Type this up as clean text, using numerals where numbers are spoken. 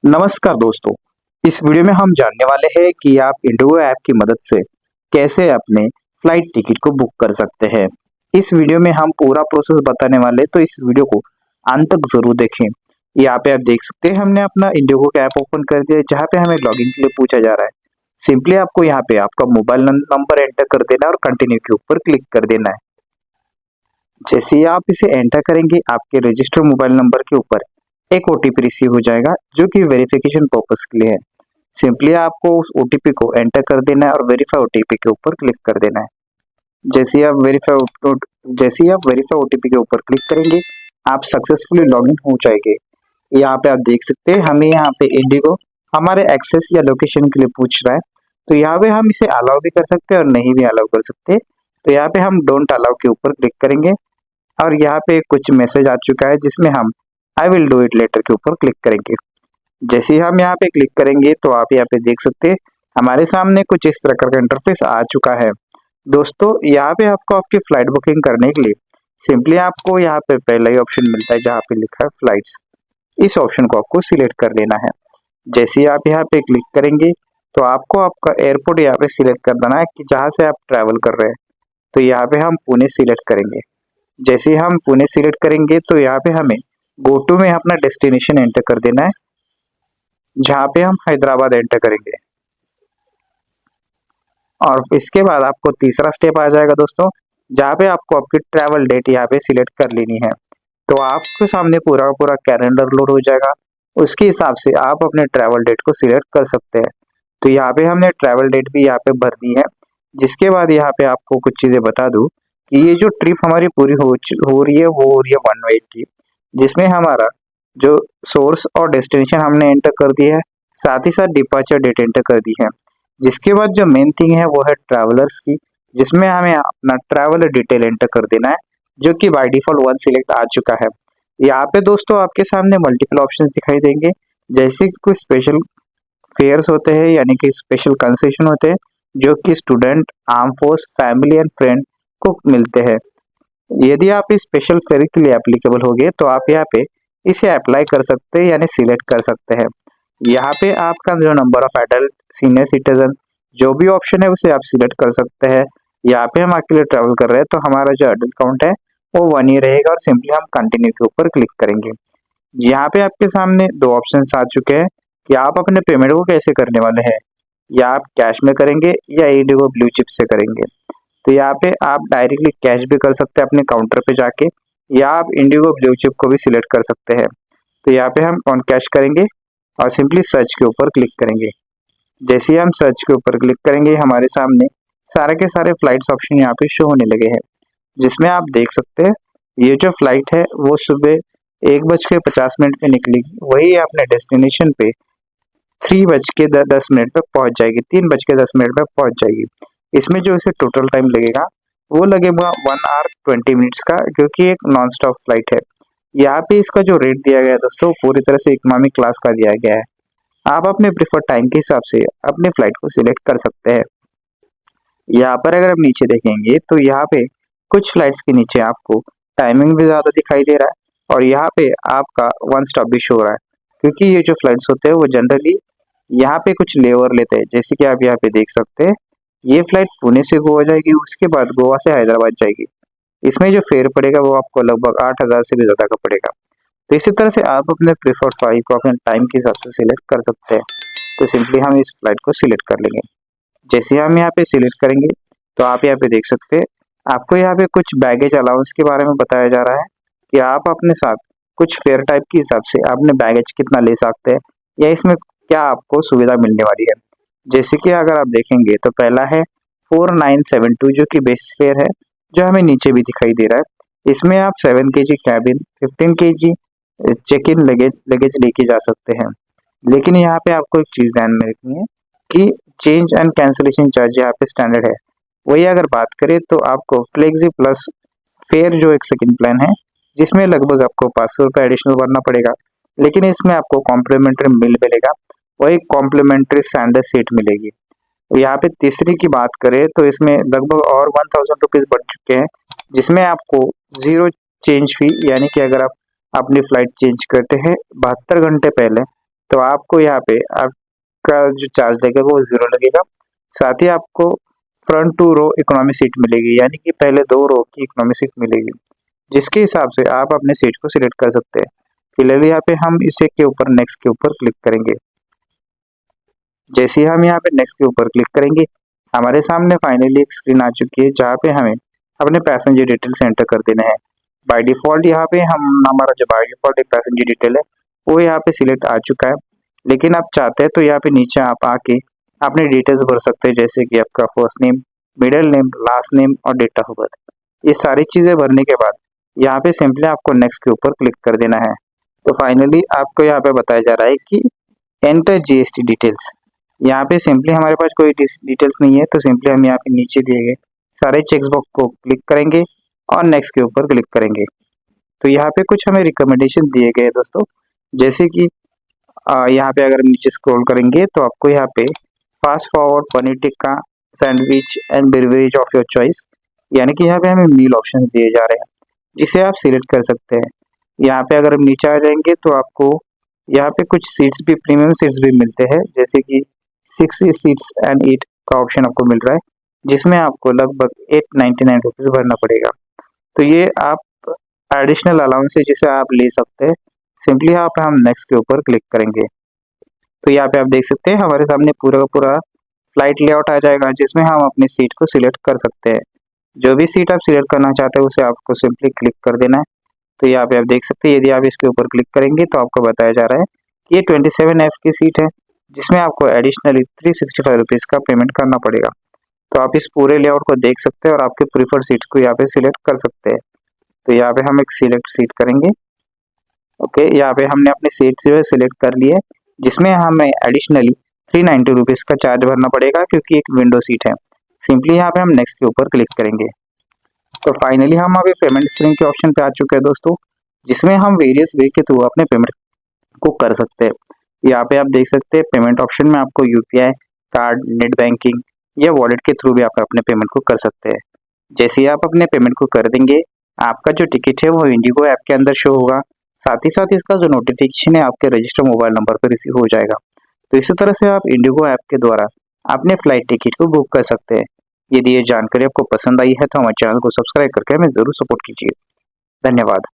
नमस्कार दोस्तों। इस वीडियो में हम जानने वाले हैं कि आप इंडिगो ऐप की मदद से कैसे अपने फ्लाइट टिकट को बुक कर सकते हैं। इस वीडियो में हम पूरा प्रोसेस बताने वाले हैं, तो इस वीडियो को अंत तक जरूर देखें। यहाँ पे आप देख सकते हैं हमने अपना इंडिगो का ऐप ओपन कर दिया है, जहाँ पे हमें लॉगिन के लिए पूछा जा रहा है। सिंपली आपको यहाँ पे आपका मोबाइल नंबर एंटर कर देना है और कंटिन्यू के ऊपर क्लिक कर देना है। जैसे ही आप इसे एंटर करेंगे, आपके रजिस्टर्ड मोबाइल नंबर के ऊपर एक ओटीपी रिसीव हो जाएगा, जो कि वेरिफिकेशन पर्पस के लिए है। सिंपली आपको उस ओटीपी को एंटर कर देना है और वेरीफाई ओटीपी के ऊपर क्लिक कर देना है। जैसे ही आप वेरीफाई ओटीपी के ऊपर क्लिक करेंगे, आप सक्सेसफुली लॉगिन हो जाएंगे। यहाँ पे आप देख सकते हैं हमें यहाँ पे इंडिगो हमारे एक्सेस या लोकेशन के लिए पूछ रहा है, तो यहाँ पे हम इसे अलाउ भी कर सकते हैं और नहीं भी अलाउ कर सकते। तो यहाँ पे हम डोंट अलाउ के ऊपर क्लिक करेंगे और यहाँ पे कुछ मैसेज आ चुका है, जिसमें हम I will do it later के ऊपर क्लिक करेंगे। जैसे ही हम यहाँ पे क्लिक करेंगे, तो आप यहाँ पे देख सकते हैं हमारे सामने कुछ इस प्रकार का इंटरफेस आ चुका है। दोस्तों, यहाँ पे आपको आपकी फ्लाइट बुकिंग करने के लिए सिंपली आपको यहाँ पे पहला ही ऑप्शन मिलता है, जहाँ पे लिखा है फ्लाइट्स। इस ऑप्शन को आपको सिलेक्ट कर लेना है। जैसे ही आप यहाँ पे क्लिक करेंगे, तो आपको आपका एयरपोर्ट यहाँ पे सिलेक्ट कर देना है कि जहाँ से आप ट्रैवल कर रहे हैं। तो यहाँ पे हम पुणे सिलेक्ट करेंगे। जैसे ही हम पुणे सिलेक्ट करेंगे, तो यहाँ पे हमें गो टू में अपना डेस्टिनेशन एंटर कर देना है, जहाँ पे हम हैदराबाद एंटर करेंगे। और इसके बाद आपको तीसरा स्टेप आ जाएगा दोस्तों, जहाँ पे आपको आपकी ट्रैवल डेट यहाँ पे सिलेक्ट कर लेनी है। तो आपके सामने पूरा का पूरा कैलेंडर लोड हो जाएगा। उसके हिसाब से आप अपने ट्रैवल डेट को सिलेक्ट कर सकते हैं। तो यहाँ पे हमने ट्रैवल डेट भी यहाँ पे भर दी है। जिसके बाद यहाँ पे आपको कुछ चीजें बता दूं कि ये जो ट्रिप हमारी पूरी हो रही है, वो हो रही है वन वे ट्रिप, जिसमें हमारा जो सोर्स और डेस्टिनेशन हमने एंटर कर दिया है, साथ ही साथ डिपार्चर डेट एंटर कर दी है। जिसके बाद जो मेन थिंग है वो है ट्रैवलर्स की, जिसमें हमें अपना ट्रैवलर डिटेल एंटर कर देना है, जो कि बाय डिफॉल्ट वन सिलेक्ट आ चुका है। यहाँ पे दोस्तों आपके सामने मल्टीपल ऑप्शंस दिखाई देंगे, जैसे कि कुछ स्पेशल फेयर्स होते हैं, यानी कि स्पेशल कंसेशन होते हैं, जो कि student, arm force, family and friend को मिलते हैं। यदि आप इस स्पेशल फेयर के लिए एप्लीकेबल हो गए, तो आप यहाँ पे इसे अप्लाई कर सकते हैं, यानी सिलेक्ट कर सकते हैं। यहाँ पे आपका जो number of adult, senior citizen, जो भी ऑप्शन है उसे आप सिलेक्ट कर सकते हैं। यहाँ पे हम अकेले ट्रैवल कर रहे हैं, तो हमारा जो एडल्ट काउंट है वो 1 ही रहेगा और सिंपली हम कंटिन्यू के ऊपर क्लिक करेंगे। यहाँ पे आपके सामने दो ऑप्शन आ चुके हैं कि आप अपने पेमेंट को कैसे करने वाले हैं, या आप कैश में करेंगे या इंडिगो ब्लू चिप से करेंगे। तो यहाँ पे आप डायरेक्टली कैश भी कर सकते हैं अपने काउंटर पे जाके, या आप इंडिगो ब्लू चिप को भी सिलेक्ट कर सकते हैं। तो यहाँ पे हम ऑन कैश करेंगे और सिंपली सर्च के ऊपर क्लिक करेंगे। जैसे ही हम सर्च के ऊपर क्लिक करेंगे, हमारे सामने सारे के सारे फ्लाइट्स ऑप्शन यहाँ पे शो होने लगे हैं, जिसमें आप देख सकते हैं ये जो फ्लाइट है वो सुबह 1:50 पे निकलेगी, वही अपने डेस्टिनेशन पे 3:10 पे पहुंच जाएगी, 3:10 पे पहुंच जाएगी। इसमें जो इसे टोटल टाइम लगेगा वो लगेगा 1 hour 20 minutes का, क्योंकि एक नॉन स्टॉप फ्लाइट है। यहाँ पे इसका जो रेट दिया गया है दोस्तों, पूरी तरह से इकोनॉमिक क्लास का दिया गया है। आप अपने प्रेफर्ड टाइम के हिसाब से अपने फ्लाइट को सिलेक्ट कर सकते हैं। यहाँ पर अगर आप नीचे देखेंगे, तो यहाँ पे कुछ फ्लाइट्स के नीचे आपको टाइमिंग भी ज्यादा दिखाई दे रहा है, और यहाँ पे आपका वन स्टॉप भी शो हो रहा है, क्योंकि ये जो फ्लाइट्स होते हैं वो जनरली यहाँ पे कुछ लेवर लेते हैं। जैसे कि आप यहाँ पे देख सकते हैं, ये फ्लाइट पुणे से गोवा जाएगी, उसके बाद गोवा से हैदराबाद जाएगी। इसमें जो फेयर पड़ेगा वो आपको लगभग 8,000 से भी ज्यादा का पड़ेगा। तो इसी तरह से आप अपने प्रेफर्ड फ्लाइट को अपने टाइम के हिसाब से सिलेक्ट कर सकते हैं। तो सिंपली हम इस फ्लाइट को सिलेक्ट कर लेंगे। जैसे ही हम यहाँ पे सिलेक्ट करेंगे, तो आप यहाँ पे देख सकते हैं आपको यहाँ पे कुछ बैगेज अलाउंस के बारे में बताया जा रहा है, कि आप अपने साथ कुछ फेयर टाइप के हिसाब से अपने बैगेज कितना ले सकते हैं, या इसमें क्या आपको सुविधा मिलने वाली है। जैसे कि अगर आप देखेंगे, तो पहला है 4972, जो कि बेस फेयर है, जो हमें नीचे भी दिखाई दे रहा है। इसमें आप 7 kg cabin, 15 kg check in luggage लेके जा सकते हैं। लेकिन यहाँ पे आपको एक चीज ध्यान में रखनी है कि चेंज एंड कैंसिलेशन चार्ज यहाँ पे स्टैंडर्ड है। वही अगर बात करें, तो आपको फ्लेक्सी प्लस फेयर जो एक सेकंड प्लान है, जिसमें लगभग आपको 500 रुपये एडिशनल भरना पड़ेगा, लेकिन इसमें आपको कॉम्प्लीमेंट्री मिल मिलेगा, वही कॉम्प्लीमेंट्री स्टैंडर्ड सीट मिलेगी। यहाँ पे तीसरी की बात करें, तो इसमें लगभग और 1000 रुपीज बढ़ चुके हैं, जिसमें आपको जीरो चेंज फी, यानी कि अगर आप अपनी फ्लाइट चेंज करते हैं 72 घंटे पहले, तो आपको यहाँ पे आपका जो चार्ज लगेगा वो 0 लगेगा। साथ ही आपको फ्रंट 2 रो इकोनॉमी सीट मिलेगी, यानी कि पहले 2 रो की इकोनॉमी सीट मिलेगी, जिसके हिसाब से आप अपने सीट को सिलेक्ट कर सकते हैं। फिलहाल यहाँ पे हम इसे के ऊपर नेक्स्ट के ऊपर क्लिक करेंगे। जैसे ही हम यहाँ पे नेक्स्ट के ऊपर क्लिक करेंगे, हमारे सामने फाइनली एक स्क्रीन आ चुकी है जहाँ पे हमें अपने पैसेंजर डिटेल्स एंटर कर देने हैं। बाय डिफॉल्ट यहाँ पे हमारा जो बाय डिफॉल्ट एक पैसेंजर डिटेल है वो यहाँ पे सिलेक्ट आ चुका है, लेकिन आप चाहते हैं तो यहाँ पे नीचे आप आके अपने डिटेल्स भर सकते हैं, जैसे कि आपका first name, middle name, last name और डेट ऑफ बर्थ। ये सारी चीज़ें भरने के बाद यहाँ पे सिंपली आपको नेक्स्ट के ऊपर क्लिक कर देना है। तो फाइनली आपको यहाँ पे बताया जा रहा है कि एंटर जीएसटी डिटेल्स। यहाँ पे सिंपली हमारे पास कोई डिटेल्स नहीं है, तो सिंपली हम यहाँ पे नीचे दिए गए सारे चेक्स बॉक्स को क्लिक करेंगे और नेक्स्ट के ऊपर क्लिक करेंगे। तो यहाँ पे कुछ हमें रिकमेंडेशन दिए गए दोस्तों, जैसे कि यहाँ पे अगर नीचे स्क्रॉल करेंगे तो आपको यहाँ पे fast forward paneer tikka sandwich and beverage of your choice, यानी कि यहाँ पे हमें मील ऑप्शन दिए जा रहे हैं जिसे आप सिलेक्ट कर सकते हैं। यहाँ पे अगर हम नीचे आ जाएंगे तो आपको यहाँ पे कुछ सीट्स भी, प्रीमियम सीट्स भी मिलते हैं, जैसे कि 6 सीट्स एंड 8 का ऑप्शन आपको मिल रहा है, जिसमें आपको लगभग 899 रुपीज़ भरना पड़ेगा। तो ये आप एडिशनल अलाउंस है जिसे आप ले सकते हैं। सिंपली यहाँ पे हम नेक्स्ट के ऊपर क्लिक करेंगे तो यहाँ पे आप देख सकते हैं हमारे सामने पूरा का पूरा फ्लाइट लेआउट आ जाएगा, जिसमें हम अपनी सीट को सिलेक्ट कर सकते हैं। जो भी सीट आप सिलेक्ट करना चाहते हैं उसे आपको सिंपली क्लिक कर देना है। तो यहाँ पे आप देख सकते हैं यदि आप इसके ऊपर क्लिक करेंगे तो आपको बताया जा रहा है कि ये 27F की सीट है, जिसमें आपको एडिशनली 365 रुपीज़ का पेमेंट करना पड़ेगा। तो आप इस पूरे लेआउट को देख सकते हैं और आपके प्रीफर्ड सीट्स को यहाँ पे सिलेक्ट कर सकते हैं। तो यहाँ पे हम एक सिलेक्ट सीट करेंगे। ओके, यहाँ पे हमने अपनी सीट जो है सिलेक्ट कर ली है, जिसमें हमें एडिशनली 390 रुपीज़ का चार्ज भरना पड़ेगा क्योंकि एक विंडो सीट है। सिंपली यहाँ पे हम नेक्स्ट के ऊपर क्लिक करेंगे। तो फाइनली हम अभी पेमेंट स्क्रीन के ऑप्शन पे आ चुके हैं दोस्तों, जिसमें हम वेरियस वे के थ्रू अपने पेमेंट को कर सकते हैं। यहाँ पे आप देख सकते हैं पेमेंट ऑप्शन में आपको यूपीआई, कार्ड, नेट बैंकिंग या वॉलेट के थ्रू भी आप अपने पेमेंट को कर सकते हैं। जैसे ही आप अपने पेमेंट को कर देंगे, आपका जो टिकट है वो इंडिगो ऐप के अंदर शो होगा, साथ ही साथ इसका जो नोटिफिकेशन है आपके रजिस्टर मोबाइल नंबर पर रिसीव हो जाएगा। तो इसी तरह से आप इंडिगो ऐप के द्वारा अपने फ्लाइट टिकट को बुक कर सकते हैं। यदि ये जानकारी आपको पसंद आई है तो हमारे चैनल को सब्सक्राइब करके हमें ज़रूर सपोर्ट कीजिए। धन्यवाद।